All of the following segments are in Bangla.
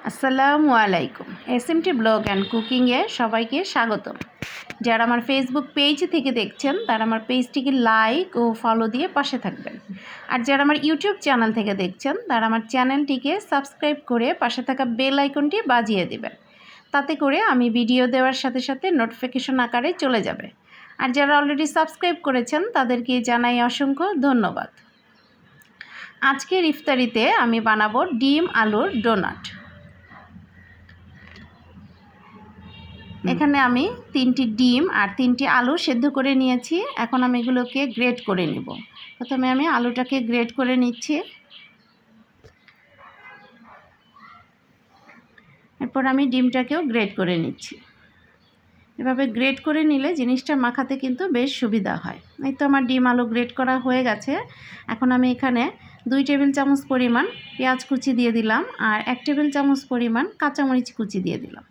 আসসালামু আলাইকুম। এসএমটি ব্লগ অ্যান্ড কুকিংয়ে সবাইকে স্বাগতম। যারা আমার ফেসবুক পেজ থেকে দেখছেন তারা আমার পেজটিকে লাইক ও ফলো দিয়ে পাশে থাকবেন, আর যারা আমার ইউটিউব চ্যানেল থেকে দেখছেন তারা আমার চ্যানেলটিকে সাবস্ক্রাইব করে পাশে থাকা বেল আইকনটি বাজিয়ে দেবেন। তাতে করে আমি ভিডিও দেওয়ার সাথে সাথে নোটিফিকেশন আকারে চলে যাবে। আর যারা অলরেডি সাবস্ক্রাইব করেছেন তাদেরকে জানাই অসংখ্য ধন্যবাদ। আজকের ইফতারিতে আমি বানাবো ডিম আলুর ডোনাট। এখানে আমি 3টি ডিম আর 3টি আলু সেদ্ধ করে নিয়েছি। এখন আমি এগুলোকে গ্রেট করে নিব। প্রথমে আমি আলুটাকে গ্রেট করে নিচ্ছি, এরপর আমি ডিমটাকেও গ্রেট করে নিচ্ছি। এভাবে গ্রেট করে নিলে জিনিসটা মাখাতে কিন্তু বেশ সুবিধা হয়। এই তো আমার ডিম আলু গ্রেট করা হয়ে গেছে। এখন আমি এখানে 2 টেবিল চামচ পরিমাণ পেঁয়াজ কুচি দিয়ে দিলাম, আর 1 টেবিল চামচ পরিমাণ কাঁচামরিচ কুচি দিয়ে দিলাম,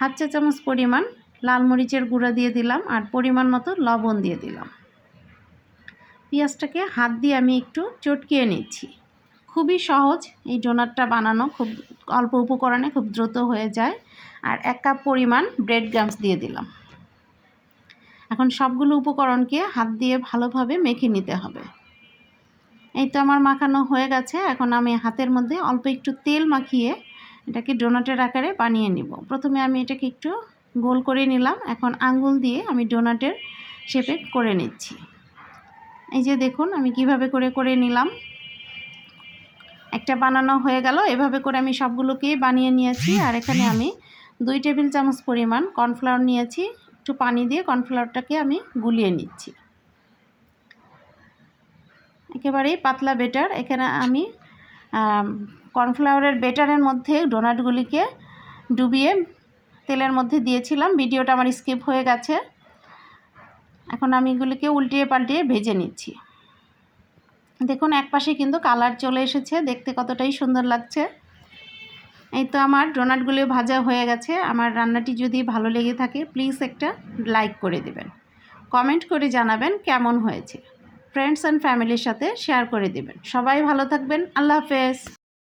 1/2 চা চামচ পরিমাণ লাল মরিচের গুঁড়া দিয়ে দিলাম, আর পরিমাণ মতো লবণ দিয়ে দিলাম। পেঁয়াজটাকে হাত দিয়ে আমি একটু চটকিয়ে নিচ্ছি। খুবই সহজ এই ডোনাটটা বানানো, খুব অল্প উপকরণে খুব দ্রুত হয়ে যায়। আর 1 কাপ পরিমাণ ব্রেড ক্রাম্বস দিয়ে দিলাম। এখন সবগুলো উপকরণকে হাত দিয়ে ভালোভাবে মেখে নিতে হবে। এই তো আমার মাখানো হয়ে গেছে। এখন আমি হাতের মধ্যে অল্প একটু তেল মাখিয়ে এটাকে ডোনাটের আকারে বানিয়ে নিব। প্রথমে আমি এটাকে একটু গোল করে নিলাম। এখন আঙ্গুল দিয়ে আমি ডোনাটের শেপে করে নিচ্ছি। এই যে দেখুন আমি কিভাবে করে নিলাম। একটা বানানো হয়ে গেল। এভাবে করে আমি সবগুলোকেই বানিয়ে নিয়েছি। আর এখানে আমি 2 টেবিল চামচ পরিমাণ কর্নফ্লাওয়ার নিয়েছি। একটু পানি দিয়ে কর্নফ্লাওয়ারটাকে আমি গুলিয়ে নিচ্ছি। একেবারেই পাতলা বেটার। এখানে আমি কর্নফ্লাওয়ারের বেটারের মধ্যে ডোনাটগুলিকে ডুবিয়ে তেলের মধ্যে দিয়েছিলাম। ভিডিওটা আমার স্কিপ হয়ে গেছে। এখন আমি এগুলিকে উল্টিয়ে পাল্টিয়ে ভেজে নিচ্ছি। দেখুন এক পাশে কিন্তু কালার চলে এসেছে, দেখতে কতটাই সুন্দর লাগছে। এই তো আমার ডোনাটগুলিও ভাজা হয়ে গেছে। আমার রান্নাটি যদি ভালো লেগে থাকে প্লিজ একটা লাইক করে দেবেন, কমেন্ট করে জানাবেন কেমন হয়েছে। ফ্রেন্ডস অ্যান্ড ফ্যামিলির সাথে শেয়ার করে দেবেন। সবাই ভালো থাকবেন। আল্লাহ হাফেজ।